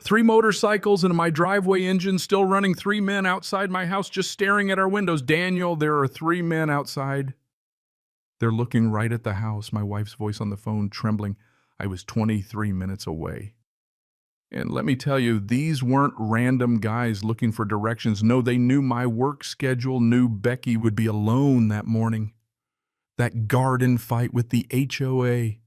3 motorcycles and my driveway engine still running, 3 men outside my house just staring at our windows. Daniel, there are 3 men outside. They're looking right at the house, my wife's voice on the phone trembling. I was 23 minutes away. And let me tell you, these weren't random guys looking for directions. No, they knew my work schedule, knew Becky would be alone that morning. That garden fight with the HOA,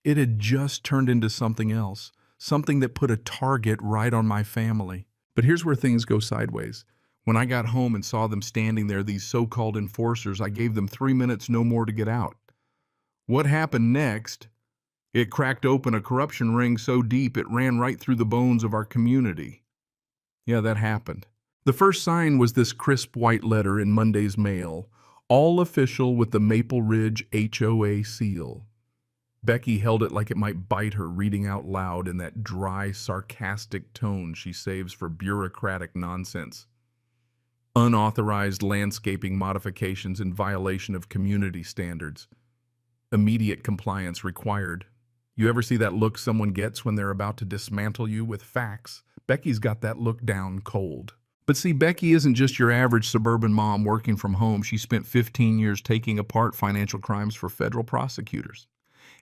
it had just turned into something else, something that put a target right on my family. But here's where things go sideways. When I got home and saw them standing there, these so-called enforcers, I gave them 3 minutes, no more, to get out. What happened next? It cracked open a corruption ring so deep it ran right through the bones of our community. Yeah, that happened. The first sign was this crisp white letter in Monday's mail, all official with the Maple Ridge HOA seal. Becky held it like it might bite her, reading out loud in that dry, sarcastic tone she saves for bureaucratic nonsense. Unauthorized landscaping modifications in violation of community standards. Immediate compliance required. You ever see that look someone gets when they're about to dismantle you with facts? Becky's got that look down cold. But see, Becky isn't just your average suburban mom working from home. She spent 15 years taking apart financial crimes for federal prosecutors.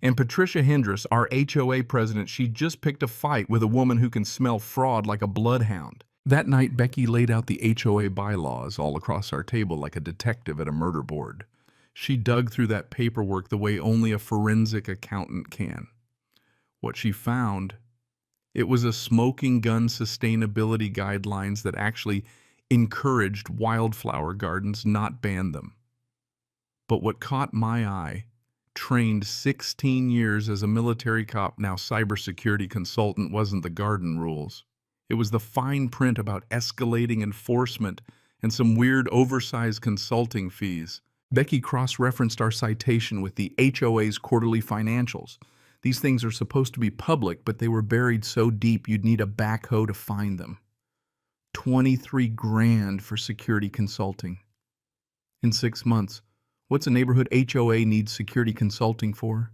And Patricia Hendress, our HOA president, she just picked a fight with a woman who can smell fraud like a bloodhound. That night, Becky laid out the HOA bylaws all across our table like a detective at a murder board. She dug through that paperwork the way only a forensic accountant can. What she found, it was a smoking gun sustainability guidelines that actually encouraged wildflower gardens, not banned them. But what caught my eye, trained 16 years as a military cop, now cybersecurity consultant, wasn't the garden rules. It was the fine print about escalating enforcement and some weird oversized consulting fees. Becky cross-referenced our citation with the HOA's quarterly financials. These things are supposed to be public, but they were buried so deep you'd need a backhoe to find them. 23 grand for security consulting. In 6 months, what's a neighborhood HOA need security consulting for?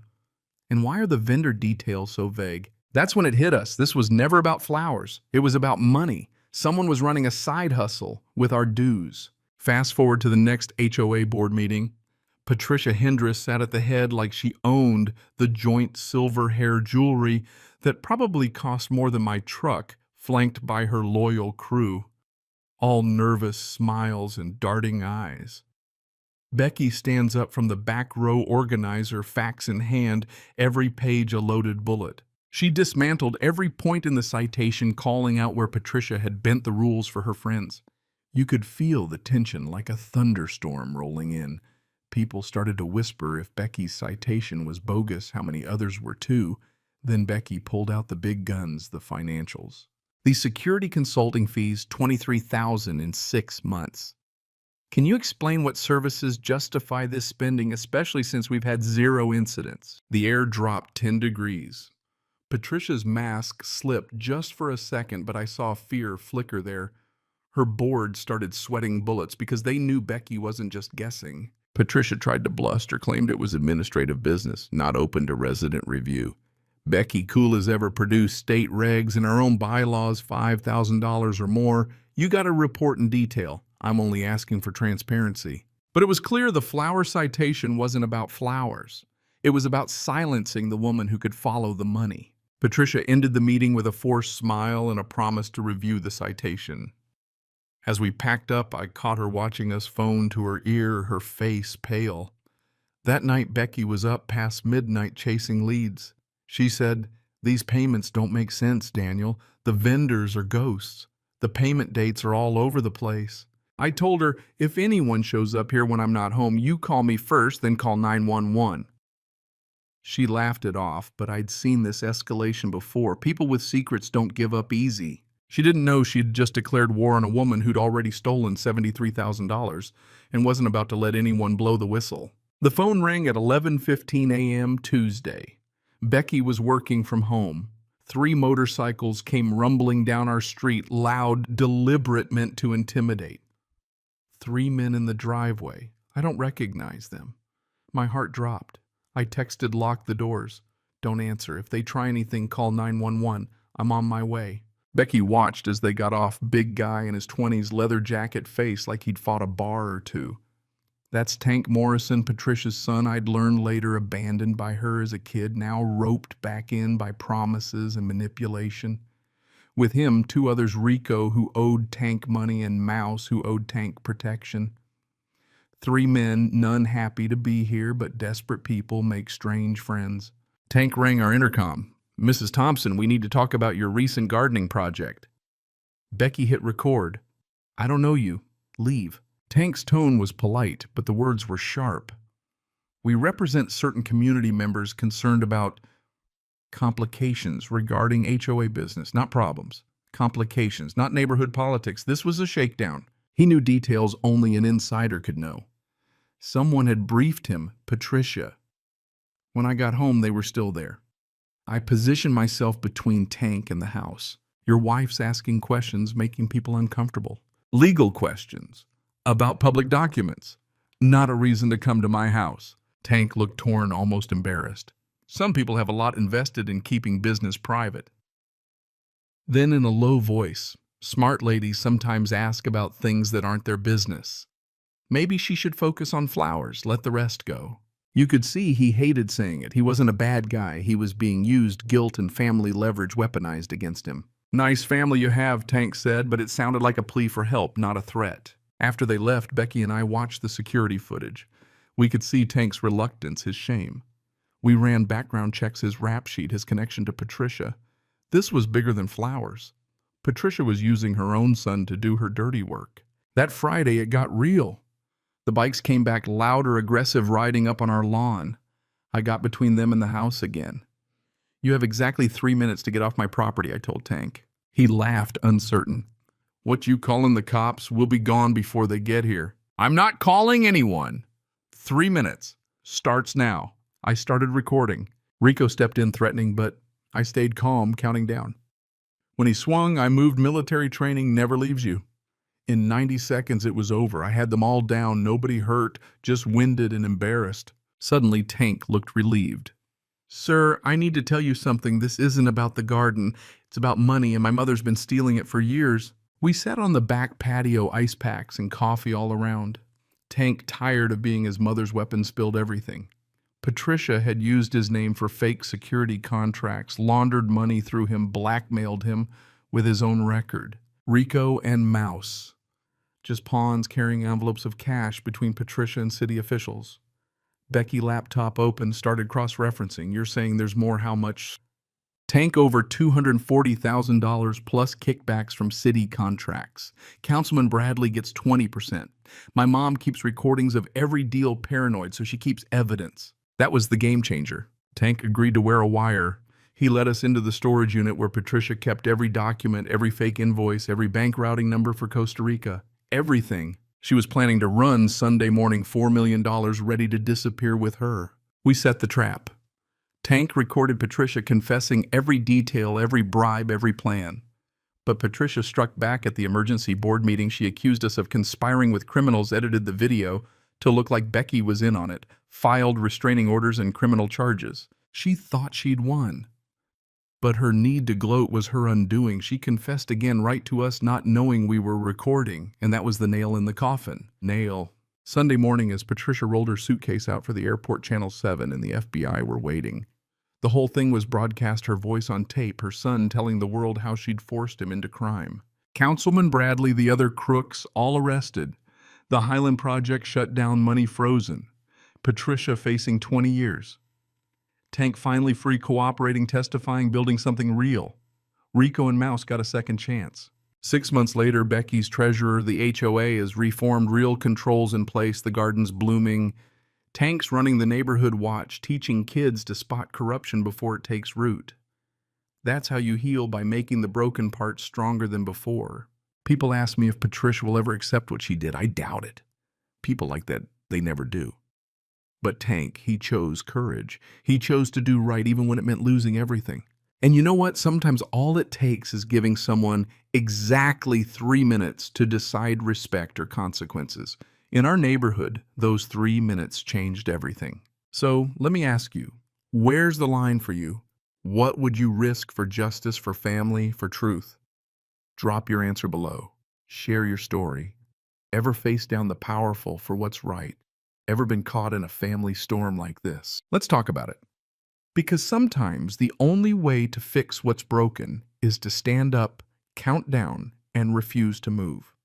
And why are the vendor details so vague? That's when it hit us. This was never about flowers. It was about money. Someone was running a side hustle with our dues. Fast forward to the next HOA board meeting. Patricia Hendress sat at the head like she owned the joint silver hair jewelry that probably cost more than my truck, flanked by her loyal crew, all nervous smiles and darting eyes. Becky stands up from the back row organizer, facts in hand, every page a loaded bullet. She dismantled every point in the citation, calling out where Patricia had bent the rules for her friends. You could feel the tension like a thunderstorm rolling in. People started to whisper if Becky's citation was bogus, how many others were too. Then Becky pulled out the big guns, the financials. The security consulting fees, $23,000 in 6 months. Can you explain what services justify this spending, especially since we've had 0 incidents? The air dropped 10 degrees. Patricia's mask slipped just for a second, but I saw fear flicker there. Her board started sweating bullets because they knew Becky wasn't just guessing. Patricia tried to bluster, claimed it was administrative business, not open to resident review. Becky, cool as ever, produced state regs and our own bylaws, $5,000 or more. You got to report in detail. I'm only asking for transparency. But it was clear the flower citation wasn't about flowers. It was about silencing the woman who could follow the money. Patricia ended the meeting with a forced smile and a promise to review the citation. As we packed up, I caught her watching us, phone to her ear, her face pale. That night, Becky was up past midnight chasing leads. She said, "These payments don't make sense, Daniel. The vendors are ghosts. The payment dates are all over the place." I told her, if anyone shows up here when I'm not home, you call me first, then call 911. She laughed it off, but I'd seen this escalation before. People with secrets don't give up easy. She didn't know she'd just declared war on a woman who'd already stolen $73,000 and wasn't about to let anyone blow the whistle. The phone rang at 11:15 a.m. Tuesday. Becky was working from home. 3 motorcycles came rumbling down our street, loud, deliberate, meant to intimidate. 3 men in the driveway. I don't recognize them. My heart dropped. I texted, "Lock the doors. Don't answer. If they try anything, call 911. I'm on my way." Becky watched as they got off. Big guy in his 20s, leather jacket, face like he'd fought a bar or two. That's Tank Morrison, Patricia's son. I'd learned later abandoned by her as a kid, now roped back in by promises and manipulation. With him, two others, Rico, who owed Tank money, and Mouse, who owed Tank protection. Three men, none happy to be here, but desperate people make strange friends. Tank rang our intercom. "Mrs. Thompson, we need to talk about your recent gardening project." Becky hit record. "I don't know you. Leave." Tank's tone was polite, but the words were sharp. "We represent certain community members concerned about complications regarding HOA business, not problems. Complications, not neighborhood politics. This was a shakedown." He knew details only an insider could know. Someone had briefed him, Patricia. When I got home, they were still there. I positioned myself between Tank and the house. Your wife's asking questions, making people uncomfortable. Legal questions. About public documents. Not a reason to come to my house. Tank looked torn, almost embarrassed. Some people have a lot invested in keeping business private. Then in a low voice, "Smart ladies sometimes ask about things that aren't their business. Maybe she should focus on flowers, let the rest go." You could see he hated saying it. He wasn't a bad guy. He was being used, guilt and family leverage weaponized against him. "Nice family you have," Tank said, but it sounded like a plea for help, not a threat. After they left, Becky and I watched the security footage. We could see Tank's reluctance, his shame. We ran background checks, his rap sheet, his connection to Patricia. This was bigger than flowers. Patricia was using her own son to do her dirty work. That Friday, it got real. The bikes came back louder, aggressive, riding up on our lawn. I got between them and the house again. "You have exactly 3 minutes to get off my property," I told Tank. He laughed, uncertain. "What you calling the cops? We'll be gone before they get here." "I'm not calling anyone." 3 minutes. Starts now." I started recording. Rico stepped in threatening, but I stayed calm, counting down. When he swung, I moved. Military training never leaves you. In 90 seconds, it was over. I had them all down, nobody hurt, just winded and embarrassed. Suddenly, Tank looked relieved. "Sir, I need to tell you something. This isn't about the garden. It's about money, and my mother's been stealing it for years." We sat on the back patio, ice packs and coffee all around. Tank, tired of being his mother's weapon, spilled everything. Patricia had used his name for fake security contracts, laundered money through him, blackmailed him with his own record. Rico and Mouse. Just pawns carrying envelopes of cash between Patricia and city officials. Becky, laptop open, started cross-referencing. "You're saying there's more. How much?" Tank, over $240,000 plus kickbacks from city contracts. Councilman Bradley gets 20%. My mom keeps recordings of every deal, paranoid, so she keeps evidence. That was the game changer. Tank agreed to wear a wire. He led us into the storage unit where Patricia kept every document, every fake invoice, every bank routing number for Costa Rica. Everything. She was planning to run Sunday morning, $4 million ready to disappear with her. We set the trap. Tank recorded Patricia confessing every detail, every bribe, every plan. But Patricia struck back at the emergency board meeting. She accused us of conspiring with criminals, edited the video to look like Becky was in on it, filed restraining orders and criminal charges. She thought she'd won. But her need to gloat was her undoing. She confessed again right to us, not knowing we were recording, and that was the nail in the coffin. Nail. Sunday morning, as Patricia rolled her suitcase out for the airport, Channel 7 and the FBI were waiting. The whole thing was broadcast, her voice on tape, her son telling the world how she'd forced him into crime. Councilman Bradley, the other crooks, all arrested. The Highland Project shut down, money frozen. Patricia facing 20 years. Tank finally free, cooperating, testifying, building something real. Rico and Mouse got a second chance. 6 months later, Becky's treasurer, the HOA, is reformed, real controls in place, the garden's blooming. Tank's running the neighborhood watch, teaching kids to spot corruption before it takes root. That's how you heal, by making the broken parts stronger than before. People ask me if Patricia will ever accept what she did. I doubt it. People like that, they never do. But Tank, he chose courage. He chose to do right even when it meant losing everything. And you know what? Sometimes all it takes is giving someone exactly 3 minutes to decide respect or consequences. In our neighborhood, those 3 minutes changed everything. So let me ask you, where's the line for you? What would you risk for justice, for family, for truth? Drop your answer below. Share your story. Ever faced down the powerful for what's right? Ever been caught in a family storm like this? Let's talk about it. Because sometimes the only way to fix what's broken is to stand up, count down, and refuse to move.